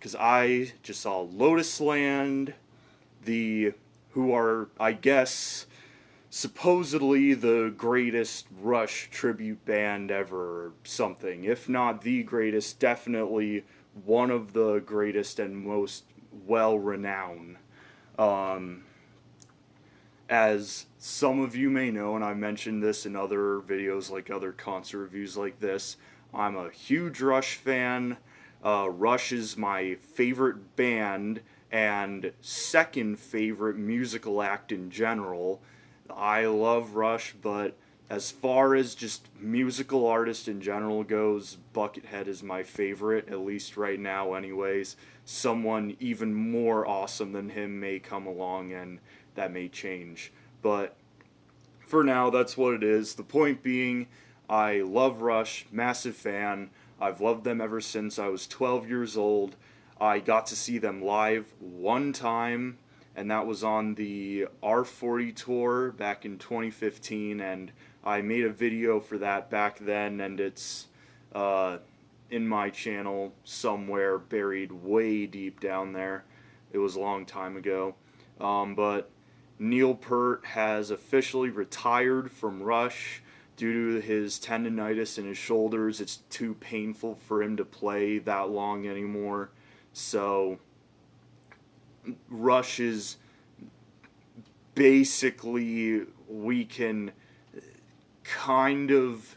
because I just saw Lotus Land, who are, I guess, supposedly the greatest Rush tribute band ever, or something. If not the greatest, definitely one of the greatest and most well-renowned. Um, as some of you may know, and I mentioned this in other videos, like other concert reviews like this, I'm a huge Rush fan. Rush is my favorite band and second favorite musical act in general. I love Rush, but as far as just musical artist in general goes, Buckethead is my favorite, at least right now anyways. Someone even more awesome than him may come along, and that may change. But for now, that's what it is. The point being, I love Rush, massive fan. I've loved them ever since I was 12 years old. I got to see them live one time, and that was on the R40 tour back in 2015, and I made a video for that back then, and it's in my channel somewhere, buried way deep down there. It was a long time ago. But Neil Peart has officially retired from Rush due to his tendonitis in his shoulders. It's too painful for him to play that long anymore. So Rush is basically, we can kind of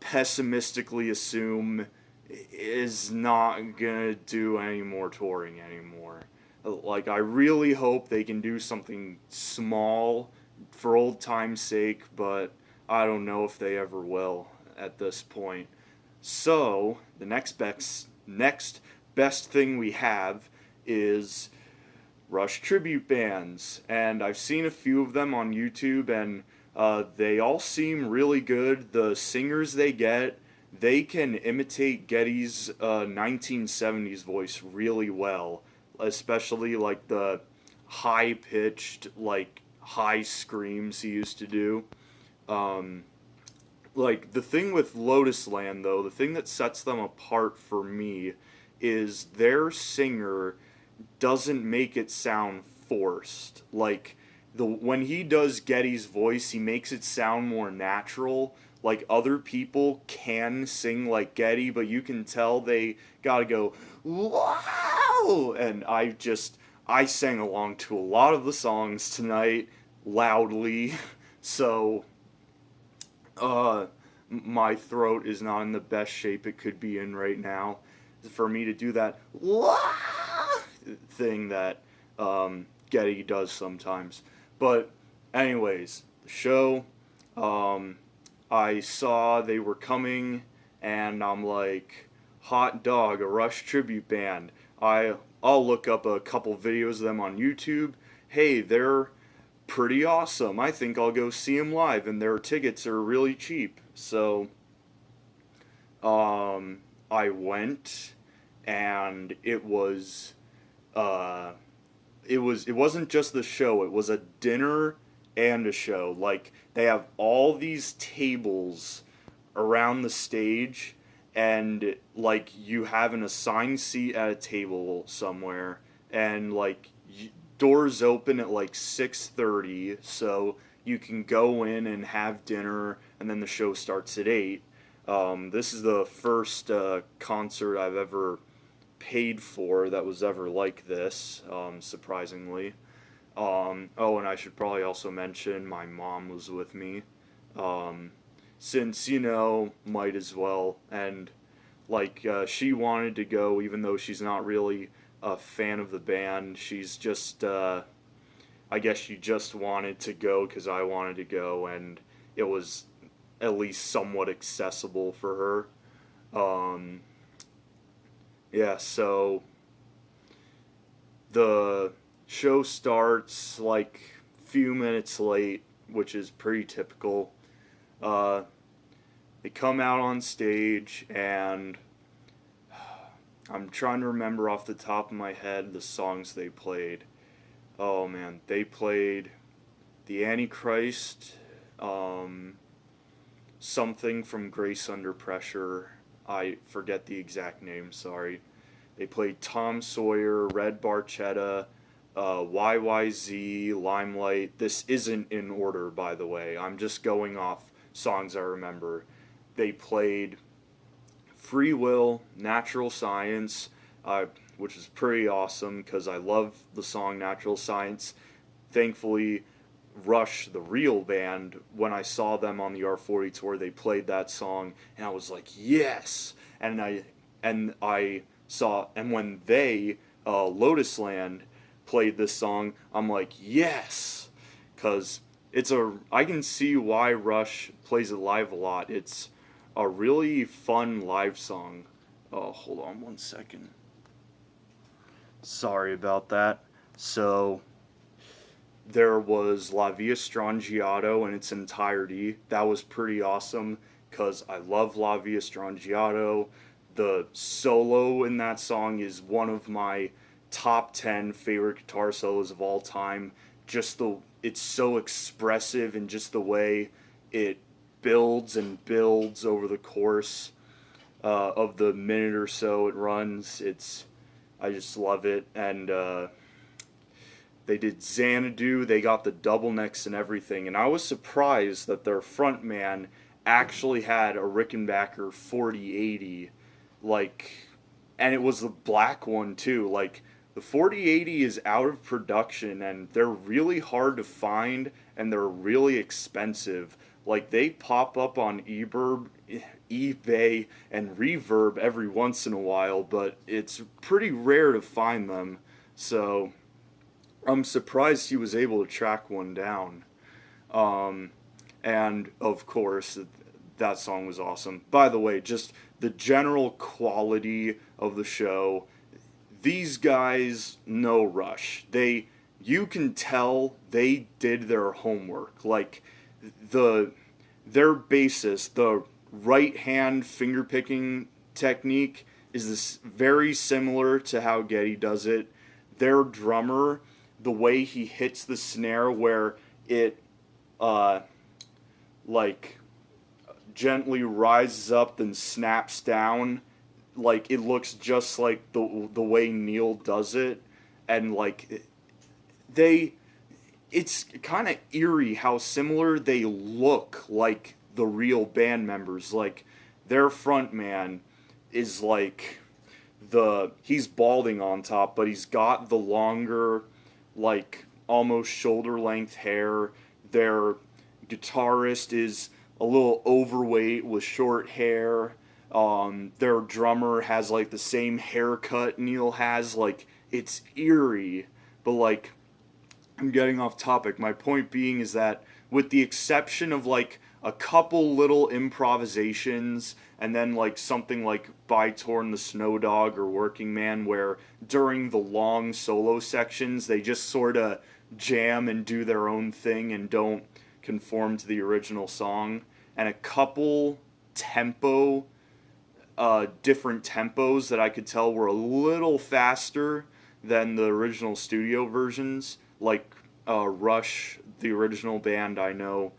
pessimistically assume, is not gonna do any more touring anymore. Like, I really hope they can do something small for old time's sake, but I don't know if they ever will at this point. So, the next best thing we have is Rush tribute bands, and I've seen a few of them on YouTube, and they all seem really good. The singers they get, they can imitate Geddy's 1970s voice really well, especially like the high-pitched, like high screams he used to do. Like, the thing with Lotus Land, though, the thing that sets them apart for me is their singer doesn't make it sound forced. Like, when he does Geddy's voice, he makes it sound more natural. Like, other people can sing like Geddy, but you can tell they gotta go, wow! And I sang along to a lot of the songs tonight, loudly, so, my throat is not in the best shape it could be in right now for me to do that thing that Geddy does sometimes. But anyways, the show, I saw they were coming, and I'm like, hot dog, a Rush tribute band. I'll look up a couple videos of them on YouTube. Hey, they're pretty awesome. I think I'll go see them live, and their tickets are really cheap. So, I went, and it wasn't just the show, it was a dinner and a show. Like, they have all these tables around the stage, and like, you have an assigned seat at a table somewhere, and like, doors open at like 6:30, so you can go in and have dinner, and then the show starts at 8. This is the first concert I've ever paid for that was ever like this, surprisingly. Oh, and I should probably also mention my mom was with me, since, might as well, and, like, she wanted to go, even though she's not really a fan of the band. She's just, I guess she just wanted to go because I wanted to go, and it was at least somewhat accessible for her. Yeah, so the show starts like a few minutes late, which is pretty typical. They come out on stage, and I'm trying to remember off the top of my head the songs they played. Oh man, they played The Antichrist, something from Grace Under Pressure. I forget the exact name, sorry. They played Tom Sawyer, Red Barchetta, YYZ, Limelight. This isn't in order, by the way. I'm just going off songs I remember. They played Free Will, Natural Science, which is pretty awesome because I love the song Natural Science. Thankfully, Rush, the real band, when I saw them on the R40 tour, they played that song, and I was like, yes! And I saw, and when they, Lotus Land, played this song, I'm like, yes! Because I can see why Rush plays it live a lot. It's a really fun live song. Oh, hold on one second. Sorry about that. So, there was La Via Strangiato in its entirety. That was pretty awesome because I love La Via Strangiato. The solo in that song is one of my top 10 favorite guitar solos of all time. It's so expressive and just the way it builds and builds over the course of the minute or so it runs. I just love it. And they did Xanadu, they got the double necks and everything, and I was surprised that their frontman actually had a Rickenbacker 4080, and it was the black one too. The 4080 is out of production, and they're really hard to find, and they're really expensive. They pop up on eBay and Reverb every once in a while, but it's pretty rare to find them, so I'm surprised he was able to track one down. And, of course, that song was awesome. By the way, just the general quality of the show. These guys know Rush. You can tell they did their homework. Their bassist, the right-hand finger-picking technique is this very similar to how Geddy does it. Their drummer, the way he hits the snare where it gently rises up then snaps down, it looks just like the way Neil does it, and it's kind of eerie how similar they look like the real band members. Their front man is he's balding on top, but he's got the longer, almost shoulder length hair. Their guitarist is a little overweight with short hair. Their drummer has the same haircut Neil has. It's eerie, but I'm getting off topic. My point being is that with the exception of a couple little improvisations and then something like By Torn the Snow Dog or Working Man, where during the long solo sections they just sort of jam and do their own thing and don't conform to the original song, and a couple different tempos that I could tell were a little faster than the original studio versions. Rush, the original band I know,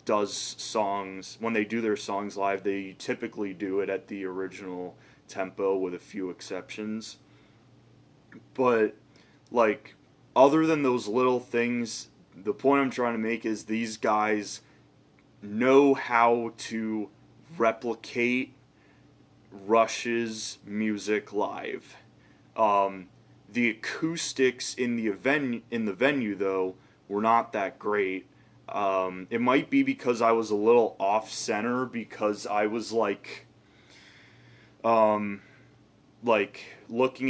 does songs, when they do their songs live, they typically do it at the original tempo with a few exceptions. But, other than those little things, the point I'm trying to make is these guys know how to replicate Rush's music live. The acoustics in the venue though were not that great. It might be because I was a little off center because I was looking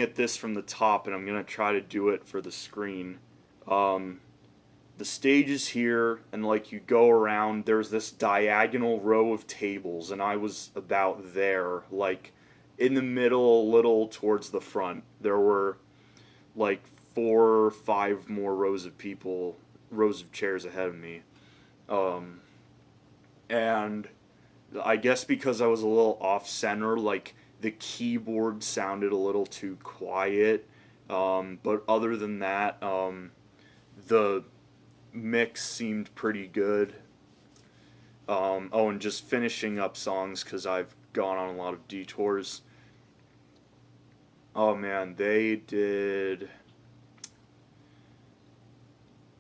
at this from the top, and I'm gonna try to do it for the screen. The stage is here, and you go around, there's this diagonal row of tables, and I was about there, in the middle, a little towards the front. There were 4 or 5 more rows of chairs ahead of me. And I guess because I was a little off center, the keyboard sounded a little too quiet. But other than that, the mix seemed pretty good. And just finishing up songs because I've gone on a lot of detours. Oh man, they did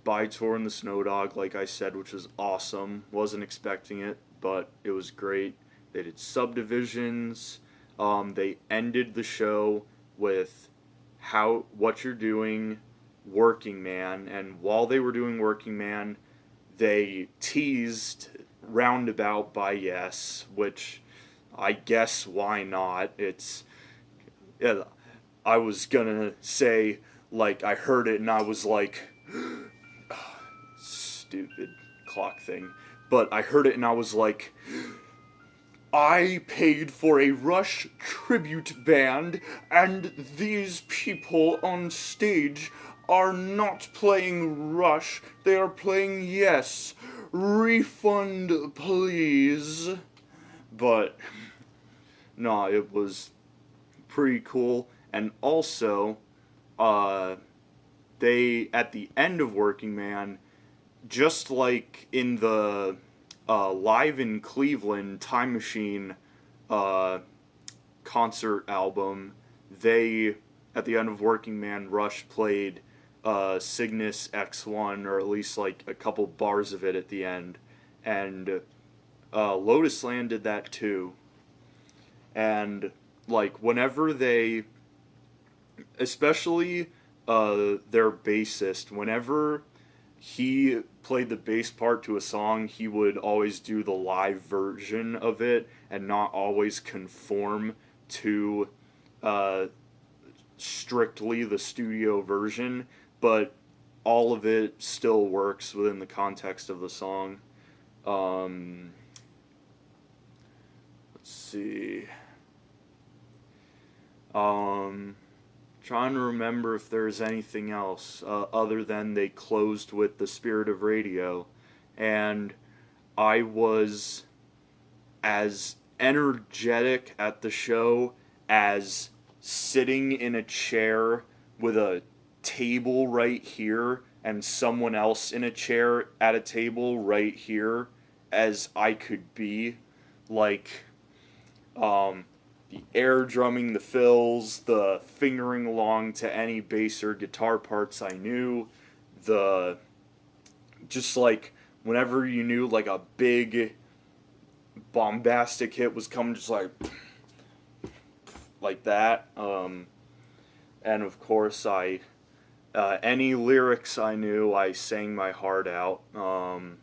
By Tour and the Snow Dog, like I said, which was awesome. Wasn't expecting it, but it was great. They did Subdivisions. They ended the show with What You're Doing, Working Man, and while they were doing Working Man, they teased Roundabout by Yes, which I guess why not? Yeah, I was gonna say, like, I heard it and I was like, stupid clock thing. But I heard it and I was like, I paid for a Rush tribute band, and these people on stage are not playing Rush, they are playing Yes. Refund, please. But, no, it was pretty cool. And also, they, at the end of Working Man, just like in the Live in Cleveland Time Machine concert album, they, at the end of Working Man, Rush played Cygnus X1, or at least like a couple bars of it at the end. And Lotus Land did that too. And like whenever they, especially their bassist, whenever he played the bass part to a song, he would always do the live version of it and not always conform to strictly the studio version, but all of it still works within the context of the song. Let's see. Trying to remember if there's anything else other than they closed with The Spirit of Radio, and I was as energetic at the show as sitting in a chair with a table right here and someone else in a chair at a table right here as I could be. Like, the air drumming, the fills, the fingering along to any bass or guitar parts I knew, just like whenever you knew like a big bombastic hit was coming, just like that. And of course any lyrics I knew, I sang my heart out. There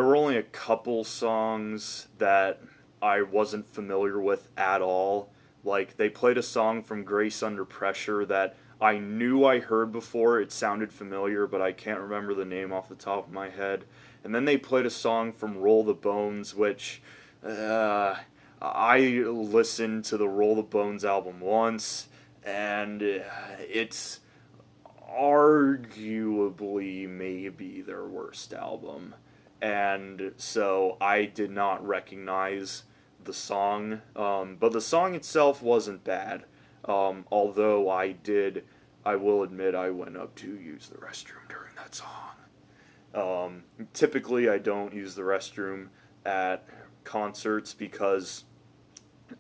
were only a couple songs that I wasn't familiar with at all. Like, they played a song from Grace Under Pressure that I knew I heard before. It sounded familiar, but I can't remember the name off the top of my head. And then they played a song from Roll the Bones, which I listened to the Roll the Bones album once, and it's arguably maybe their worst album. And so I did not recognize the song, but the song itself wasn't bad, although I will admit I went up to use the restroom during that song. Typically I don't use the restroom at concerts because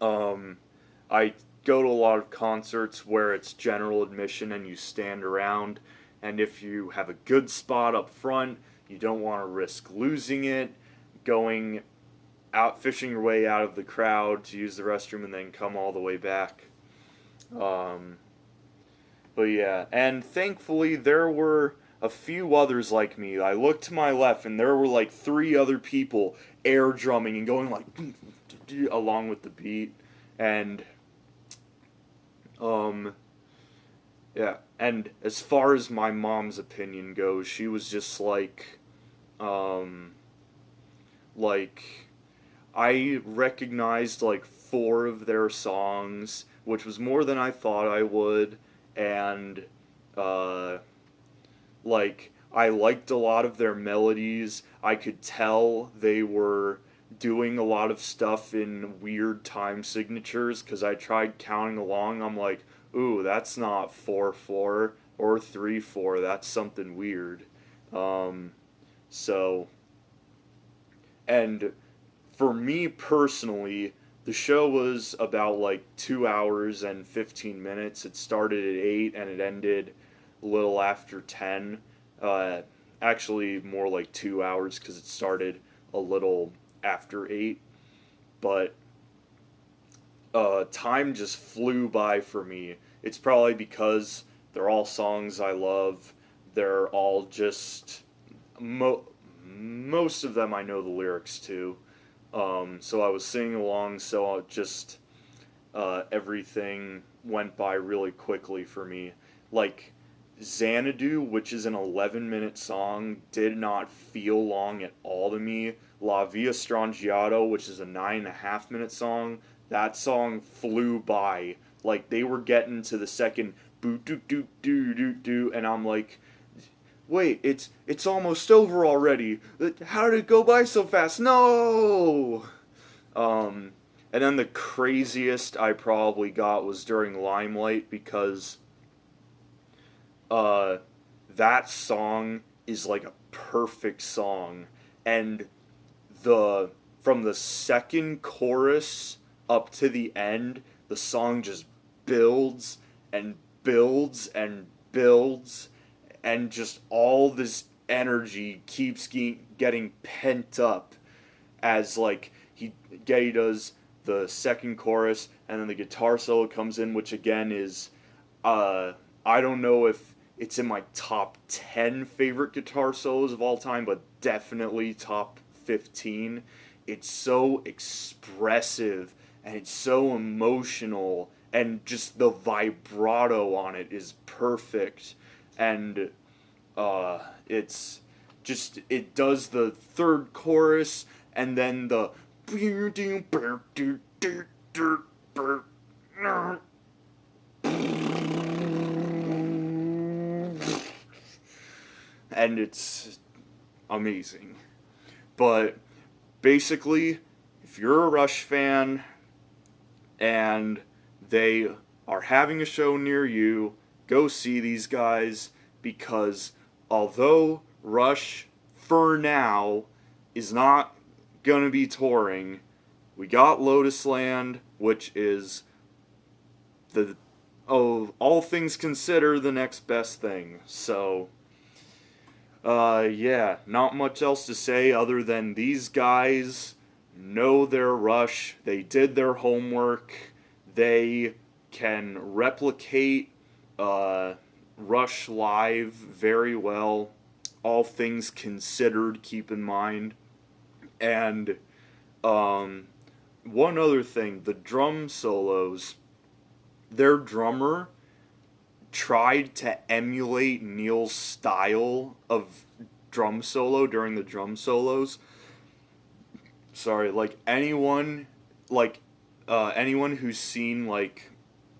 I go to a lot of concerts where it's general admission and you stand around, and if you have a good spot up front, you don't want to risk losing it, going out, fishing your way out of the crowd to use the restroom and then come all the way back. But yeah, and thankfully there were a few others like me. I looked to my left and there were like 3 other people air drumming and going like along with the beat. And yeah, and as far as my mom's opinion goes, she was just like I recognized like 4 of their songs, which was more than I thought I would, and like I liked a lot of their melodies. I could tell they were doing a lot of stuff in weird time signatures because I tried counting along. I'm like, ooh, that's not 4/4 or 3/4. That's something weird. So, and for me personally, The show was about like 2 hours and 15 minutes. It started at 8 and it ended a little after 10. Uh, Actually, more like 2 hours because it started a little after 8. But time just flew by for me. It's probably because they're all songs I love. They're all just most of them I know the lyrics to. So I was singing along, so just everything went by really quickly for me. Like Xanadu, which is an 11-minute song, did not feel long at all to me. La Via Strangiato, which is a 9.5-minute song, that song flew by. Like they were getting to the second boo doo doo doo doo doo, and I'm like, wait, it's almost over already. How did it go by so fast? No. And then the craziest I probably got was during Limelight because that song is like a perfect song, and the from the second chorus up to the end, the song just builds and builds and builds, and just all this energy keeps getting pent up as like he does the second chorus, and then the guitar solo comes in, which again is I don't know if it's in my top 10 favorite guitar solos of all time, but definitely top 15. It's so expressive and it's so emotional, and just the vibrato on it is perfect. And it's just, it does the third chorus and then the and it's amazing. But basically, if you're a Rush fan and they are having a show near you, go see these guys, because although Rush, for now, is not gonna be touring, we got Lotus Land, which is all things considered, the next best thing. So, yeah, not much else to say other than these guys know their Rush. They did their homework. They can replicate Rush live very well, all things considered, keep in mind. And one other thing, the drum solos, their drummer tried to emulate Neil's style of drum solo during the drum solos. Sorry, anyone who's seen like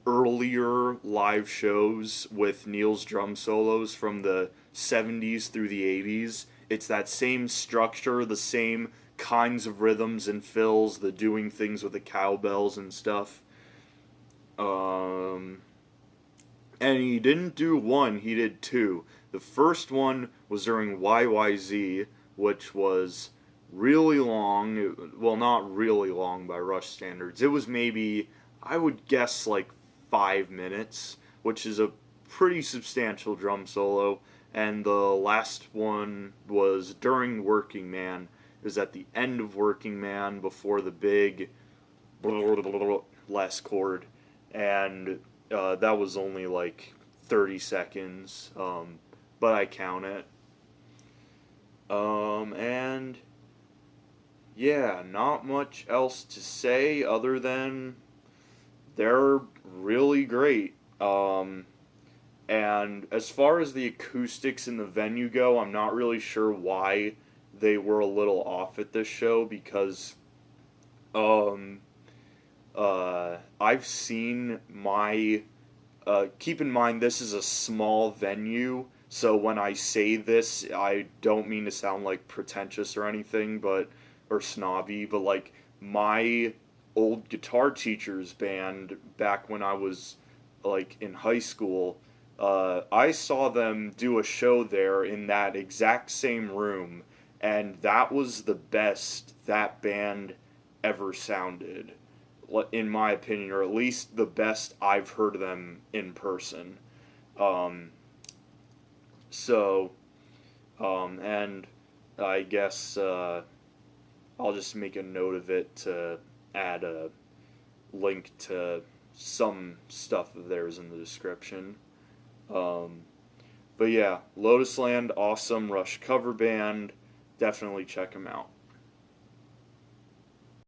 earlier live shows with Neil's drum solos from the 70s through the 80s, it's that same structure, the same kinds of rhythms and fills, the doing things with the cowbells and stuff. And he didn't do one, he did two. The first one was during YYZ, which was really long. Well, not really long by Rush standards. It was maybe, I would guess, like 5 minutes, which is a pretty substantial drum solo. And the last one was during Working Man. It was at the end of Working Man before the big last chord. And that was only like 30 seconds, but I count it. And yeah, not much else to say other than they're really great. And as far as the acoustics in the venue go, I'm not really sure why they were a little off at this show, because I've seen keep in mind this is a small venue, so when I say this, I don't mean to sound like pretentious or anything, or snobby, but like my old guitar teacher's band back when I was like in high school, I saw them do a show there in that exact same room, and that was the best that band ever sounded. in my opinion, or at least the best I've heard them in person. Um, so, and I guess I'll just make a note of it to add a link to some stuff of theirs in the description. But yeah, Lotus Land, awesome Rush cover band. Definitely check them out.